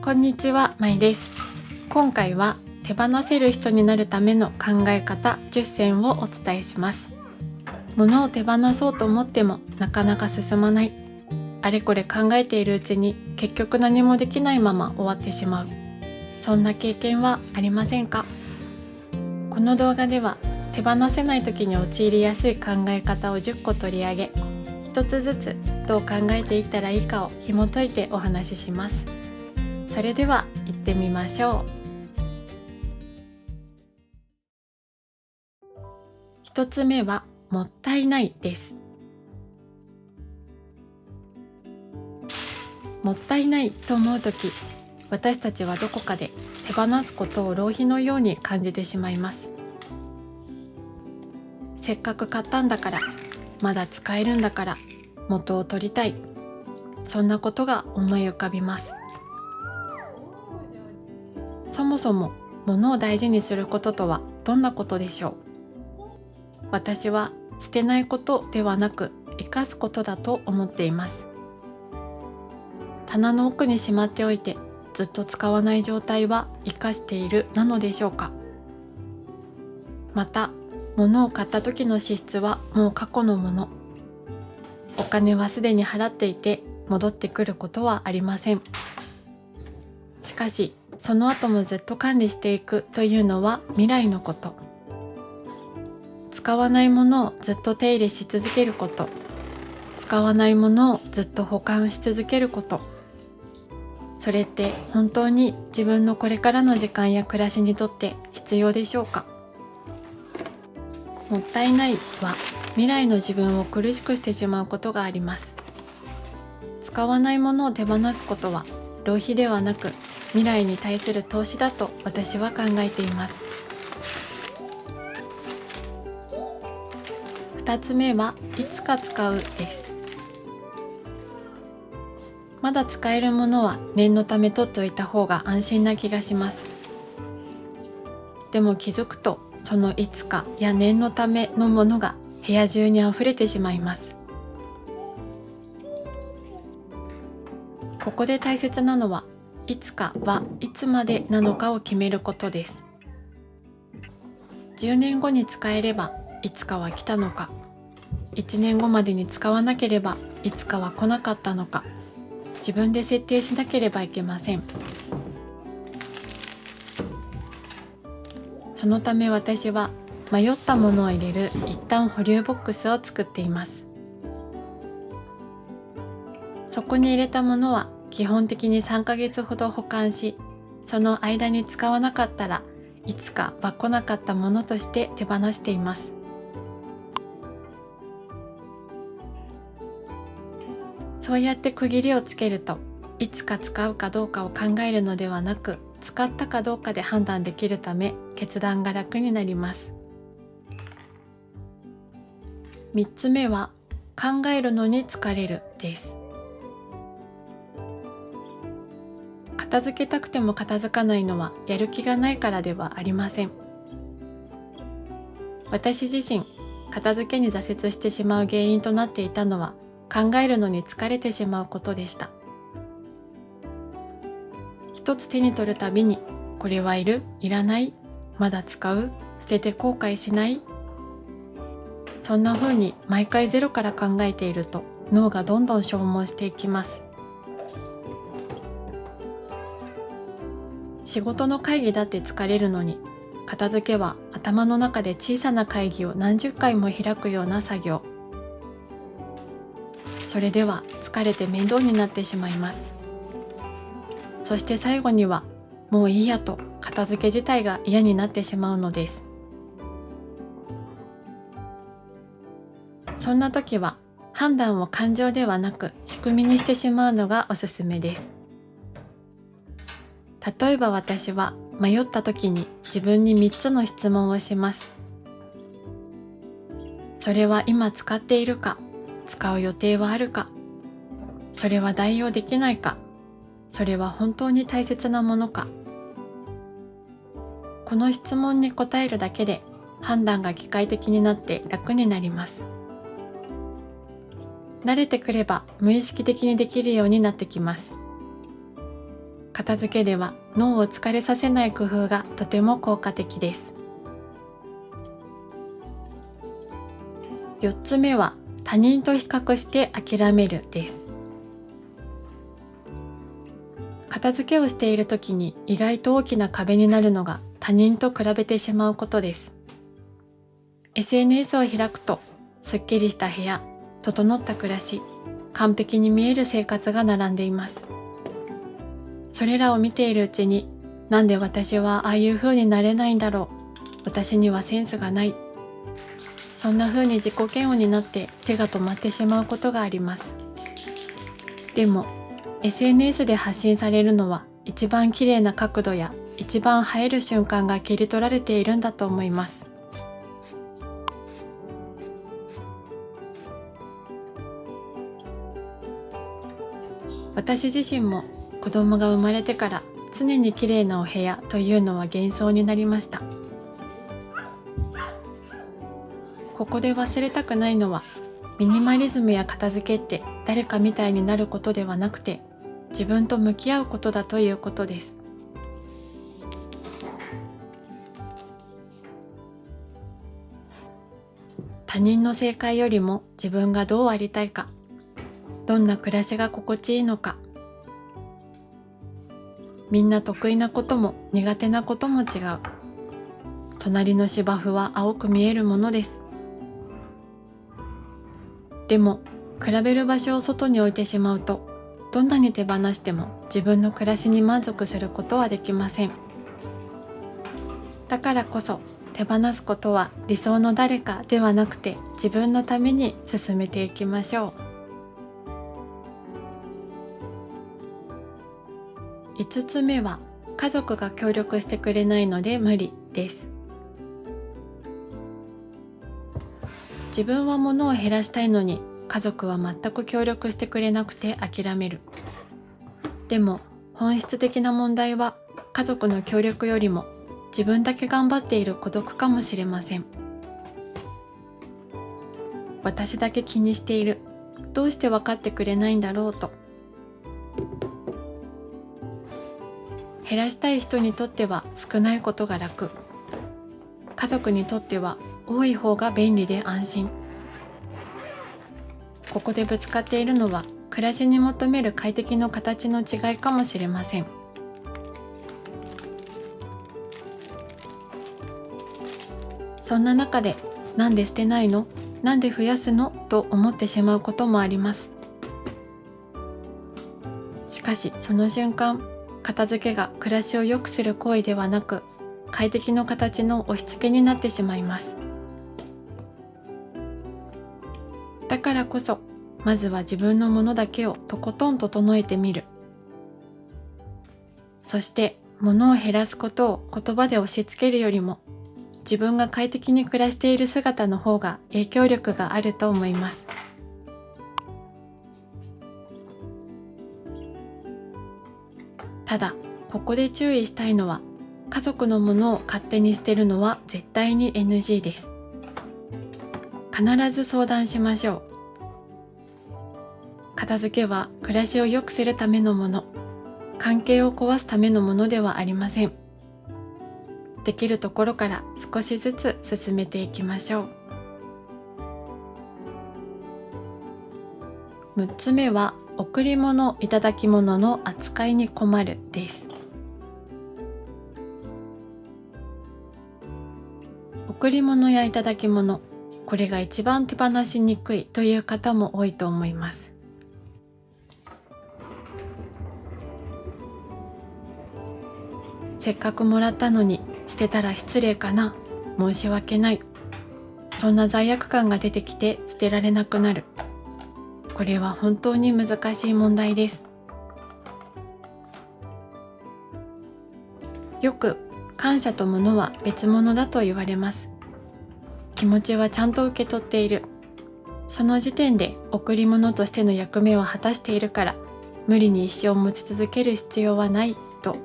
こんにちは、まいです。今回は手放せる人になるための考え方10選をお伝えします。物を手放そうと思ってもなかなか進まない。あれこれ考えているうちに結局何もできないまま終わってしまう。そんな経験はありませんか？この動画では手放せない時に陥りやすい考え方を10個取り上げ、一つずつどう考えていったらいいかを紐解いてお話しします。それでは行ってみましょう。一つ目はもったいないです。もったいないと思うとき、私たちはどこかで手放すことを浪費のように感じてしまいます。せっかく買ったんだから、まだ使えるんだから元を取りたい。そんなことが思い浮かびます。そもそも物を大事にすることとはどんなことでしょう？私は捨てないことではなく生かすことだと思っています。棚の奥にしまっておいてずっと使わない状態は生かしているなのでしょうか？また、物を買った時の支出はもう過去のもの。お金はすでに払っていて戻ってくることはありません。しかし、その後もずっと管理していくというのは未来のこと。使わないものをずっと手入れし続けること。使わないものをずっと保管し続けること。それって本当に自分のこれからの時間や暮らしにとって必要でしょうか？もったいないは未来の自分を苦しくしてしまうことがあります。使わないものを手放すことは浪費ではなく未来に対する投資だと私は考えています。2つ目はいつか使うです。まだ使えるものは念のため取っておいた方が安心な気がします。でも気づくとそのいつかや念のためのものが部屋中にあふれてしまいます。ここで大切なのはいつかはいつまでなのかを決めることです。10年後に使えればいつかは来たのか、1年後までに使わなければいつかは来なかったのか、自分で設定しなければいけません。そのため私は迷ったものを入れる一旦保留ボックスを作っています。そこに入れたものは基本的に3ヶ月ほど保管し、その間に使わなかったらいつかは来なかったものとして手放しています。そうやって区切りをつけると、いつか使うかどうかを考えるのではなく、使ったかどうかで判断できるため決断が楽になります。3つ目は考えるのに疲れるです。片付けたくても片付かないのはやる気がないからではありません。私自身、片付けに挫折してしまう原因となっていたのは考えるのに疲れてしまうことでした。一つ手に取るたびに、これはいる？いらない？まだ使う？捨てて後悔しない？そんな風に毎回ゼロから考えていると脳がどんどん消耗していきます。仕事の会議だって疲れるのに、片付けは頭の中で小さな会議を何十回も開くような作業。それでは疲れて面倒になってしまいます。そして最後にはもういいやと片付け自体が嫌になってしまうのです。そんな時は判断を感情ではなく仕組みにしてしまうのがおすすめです。例えば私は迷った時に自分に3つの質問をします。それは今使っているか？使う予定はあるか？それは代用できないか？それは本当に大切なものか？この質問に答えるだけで判断が機械的になって楽になります。慣れてくれば無意識的にできるようになってきます。片付けでは脳を疲れさせない工夫がとても効果的です。4つ目は他人と比較して諦めるです。片付けをしている時に意外と大きな壁になるのが他人と比べてしまうことです。SNS を開くとすっきりした部屋、整った暮らし、完璧に見える生活が並んでいます。それらを見ているうちに、なんで私はああいう風になれないんだろう、私にはセンスがない、そんな風に自己嫌悪になって手が止まってしまうことがあります。でも SNS で発信されるのは一番綺麗な角度や一番映える瞬間が切り取られているんだと思います。私自身も子供が生まれてから常に綺麗なお部屋というのは幻想になりました。ここで忘れたくないのは、ミニマリズムや片付けって誰かみたいになることではなくて、自分と向き合うことだということです。他人の正解よりも自分がどうありたいか、どんな暮らしが心地いいのか、みんな得意なことも苦手なことも違う。隣の芝生は青く見えるものです。でも比べる場所を外に置いてしまうと、どんなに手放しても自分の暮らしに満足することはできません。だからこそ手放すことは理想の誰かではなくて、自分のために進めていきましょう。5つ目は家族が協力してくれないので無理です。自分は物を減らしたいのに家族は全く協力してくれなくて諦める。でも本質的な問題は家族の協力よりも自分だけ頑張っている孤独かもしれません。私だけ気にしている、どうして分かってくれないんだろうと。減らしたい人にとっては少ないことが楽、家族にとっては多い方が便利で安心。ここでぶつかっているのは暮らしに求める快適の形の違いかもしれません。そんな中で、なんで捨てないの？なんで増やすの？と思ってしまうこともあります。しかしその瞬間、片付けが暮らしを良くする行為ではなく、快適の形の押し付けになってしまいます。だからこそ、まずは自分のものだけをとことん整えてみる。そして物を減らすことを言葉で押し付けるよりも、自分が快適に暮らしている姿の方が影響力があると思います。ただ、ここで注意したいのは、家族のものを勝手に捨てるのは絶対に NG です。必ず相談しましょう。片付けは暮らしを良くするためのもの、関係を壊すためのものではありません。できるところから少しずつ進めていきましょう。6つ目は、贈り物・いただき物の扱いに困るです。贈り物やいただき物、これが一番手放しにくいという方も多いと思います。せっかくもらったのに捨てたら失礼かな、申し訳ない、そんな罪悪感が出てきて捨てられなくなる。これは本当に難しい問題です。よく感謝と物は別物だと言われます。気持ちはちゃんと受け取っている。その時点で贈り物としての役目を果たしているから、無理に一生持ち続ける必要はないと。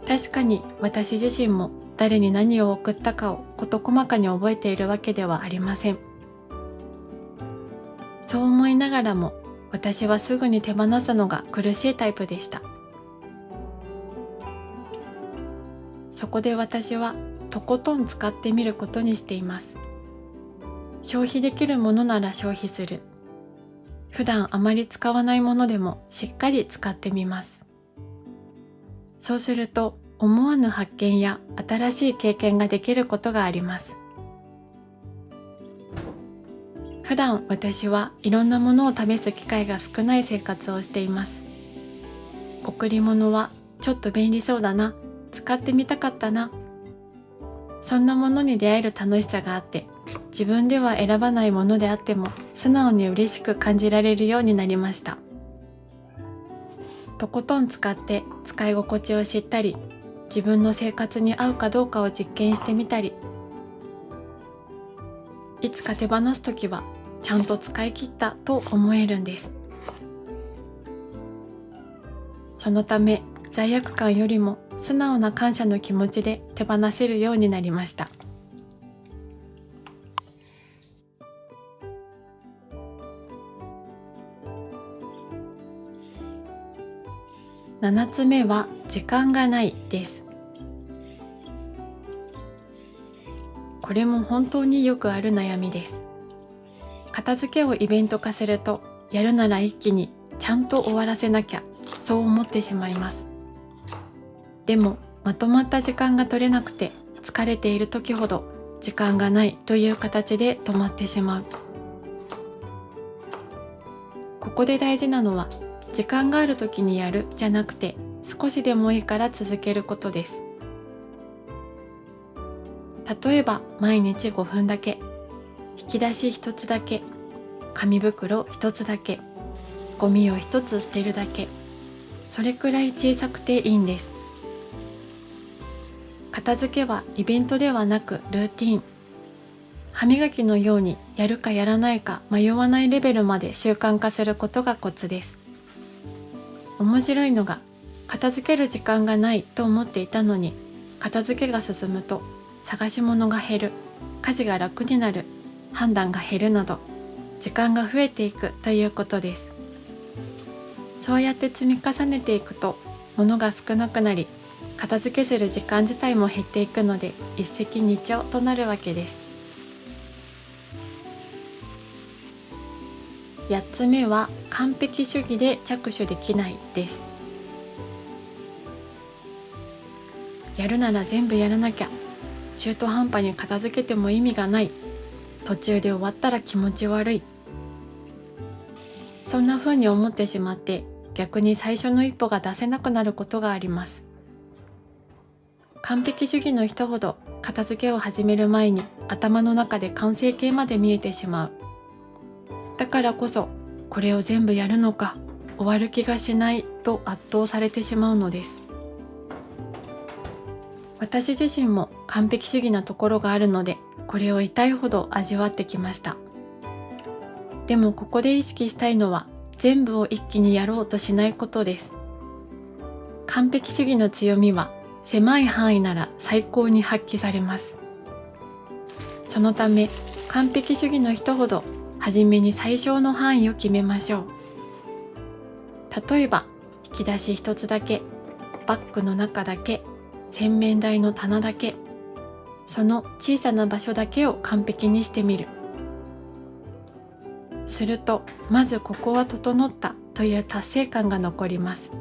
確かに私自身も誰に何を贈ったかを事細かに覚えているわけではありません。そう思いながらも、私はすぐに手放すのが苦しいタイプでした。そこで私はとことん使ってみることにしています。消費できるものなら消費する。普段あまり使わないものでもしっかり使ってみます。そうすると思わぬ発見や新しい経験ができることがあります。普段私はいろんなものを試す機会が少ない生活をしています。贈り物はちょっと便利そうだな、使ってみたかったな。そんなものに出会える楽しさがあって、自分では選ばないものであっても素直に嬉しく感じられるようになりました。とことん使って使い心地を知ったり、自分の生活に合うかどうかを実験してみたり、いつか手放すときはちゃんと使い切ったと思えるんです。そのため罪悪感よりも素直な感謝の気持ちで手放せるようになりました。7つ目は時間がないです。これも本当によくある悩みです。片付けをイベント化すると、やるなら一気にちゃんと終わらせなきゃ、そう思ってしまいます。でもまとまった時間が取れなくて、疲れている時ほど時間がないという形で止まってしまう。ここで大事なのは、時間がある時にやるじゃなくて、少しでもいいから続けることです。例えば毎日5分だけ、引き出し1つだけ、紙袋1つだけ、ゴミを1つ捨てるだけ、それくらい小さくていいんです。片付けはイベントではなくルーティン。歯磨きのようにやるかやらないか迷わないレベルまで習慣化することがコツです。面白いのが、片付ける時間がないと思っていたのに、片付けが進むと探し物が減る、家事が楽になる、判断が減るなど時間が増えていくということです。そうやって積み重ねていくと物が少なくなり、片付けする時間自体も減っていくので、一石二鳥となるわけです。8つ目は完璧主義で着手できないです。やるなら全部やらなきゃ、中途半端に片付けても意味がない、途中で終わったら気持ち悪い、そんな風に思ってしまって、逆に最初の一歩が出せなくなることがあります。完璧主義の人ほど片付けを始める前に頭の中で完成形まで見えてしまう。だからこそ、これを全部やるのか、終わる気がしないと圧倒されてしまうのです。私自身も完璧主義なところがあるので、これを痛いほど味わってきました。でもここで意識したいのは、全部を一気にやろうとしないことです。完璧主義の強みは、狭い範囲なら最高に発揮されます。そのため、完璧主義の人ほど、初めに最小の範囲を決めましょう。例えば、引き出し一つだけ、バッグの中だけ、洗面台の棚だけ、その小さな場所だけを完璧にしてみる。すると、まずここは整ったという達成感が残ります。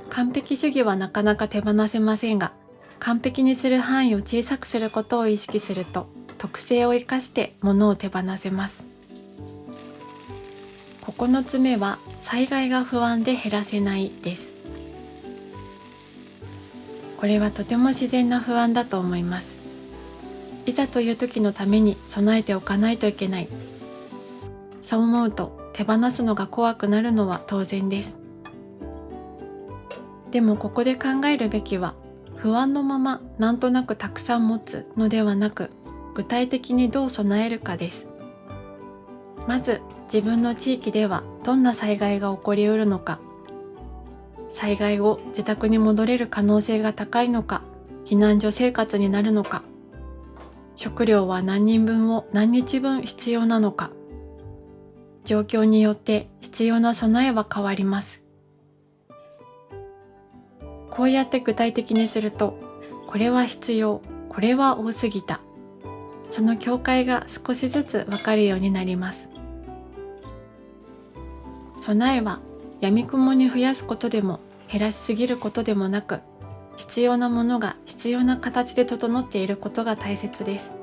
完璧主義はなかなか手放せませんが、完璧にする範囲を小さくすることを意識すると、特性を生かして物を手放せます。9つ目は、災害が不安で減らせないです。これはとても自然な不安だと思います。いざという時のために備えておかないといけない。そう思うと手放すのが怖くなるのは当然です。でもここで考えるべきは、不安のままなんとなくたくさん持つのではなく、具体的にどう備えるかです。まず自分の地域ではどんな災害が起こりうるのか、災害後自宅に戻れる可能性が高いのか、避難所生活になるのか、食料は何人分を何日分必要なのか、状況によって必要な備えは変わります。こうやって具体的にすると、これは必要、これは多すぎた。その境界が少しずつわかるようになります。備えは闇雲に増やすことでも減らしすぎることでもなく、必要なものが必要な形で整っていることが大切です。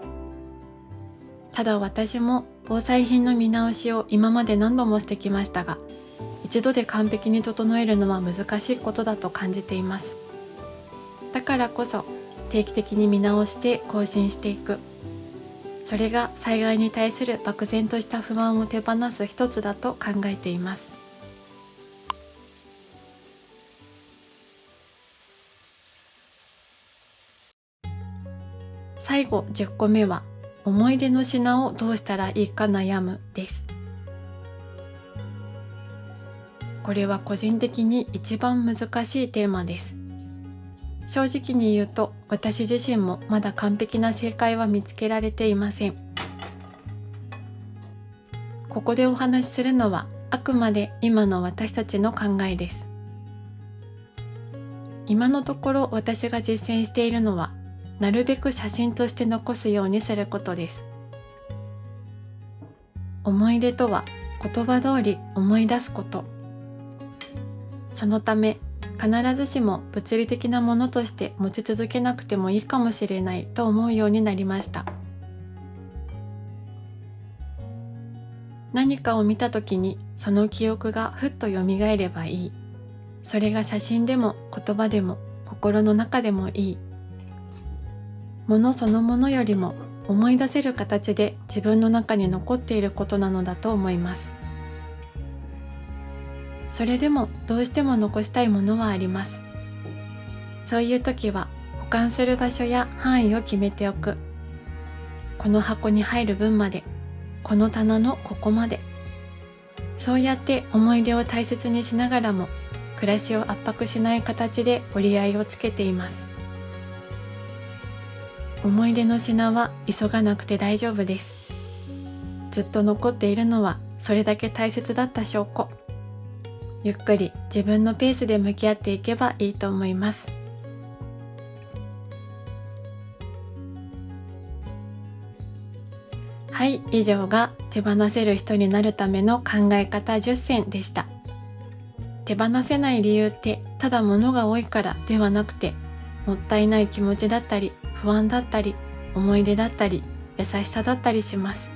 ただ私も防災品の見直しを今まで何度もしてきましたが、一度で完璧に整えるのは難しいことだと感じています。だからこそ定期的に見直して更新していく。それが災害に対する漠然とした不安を手放す一つだと考えています。最後10個目は、思い出の品をどうしたらいいか悩むです。これは個人的に一番難しいテーマです。正直に言うと、私自身もまだ完璧な正解は見つけられていません。ここでお話しするのはあくまで今の私たちの考えです。今のところ私が実践しているのは、なるべく写真として残すようにすることです。思い出とは言葉通り思い出すこと。そのため必ずしも物理的なものとして持ち続けなくてもいいかもしれないと思うようになりました。何かを見たときにその記憶がふっとよみがえればいい。それが写真でも言葉でも心の中でもいい。ものそのものよりも思い出せる形で自分の中に残っていることなのだと思います。それでもどうしても残したいものはあります。そういう時は保管する場所や範囲を決めておく。この箱に入る分まで、この棚のここまで。そうやって思い出を大切にしながらも、暮らしを圧迫しない形で折り合いをつけています。思い出の品は急がなくて大丈夫です。ずっと残っているのはそれだけ大切だった証拠。ゆっくり自分のペースで向き合っていけばいいと思います。はい、以上が手放せる人になるための考え方10選でした。手放せない理由ってただ物が多いからではなくて、もったいない気持ちだったり、不安だったり、思い出だったり、優しさだったりします。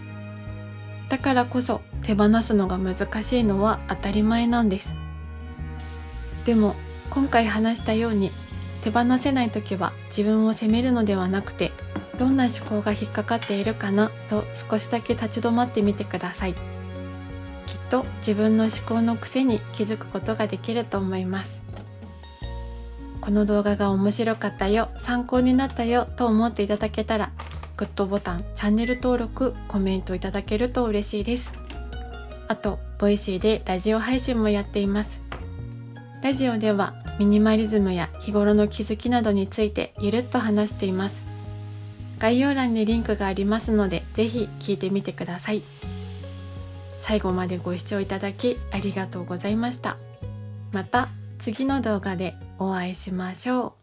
だからこそ手放すのが難しいのは当たり前なんです。でも今回話したように、手放せないときは自分を責めるのではなくて、どんな思考が引っかかっているかなと少しだけ立ち止まってみてください。きっと自分の思考の癖に気づくことができると思います。この動画が面白かったよ、参考になったよと思っていただけたら、グッドボタン、チャンネル登録、コメントいただけると嬉しいです。あと、ボイシーでラジオ配信もやっています。ラジオではミニマリズムや日頃の気づきなどについてゆるっと話しています。概要欄にリンクがありますので、ぜひ聞いてみてください。最後までご視聴いただきありがとうございました。また次の動画でお会いしましょう。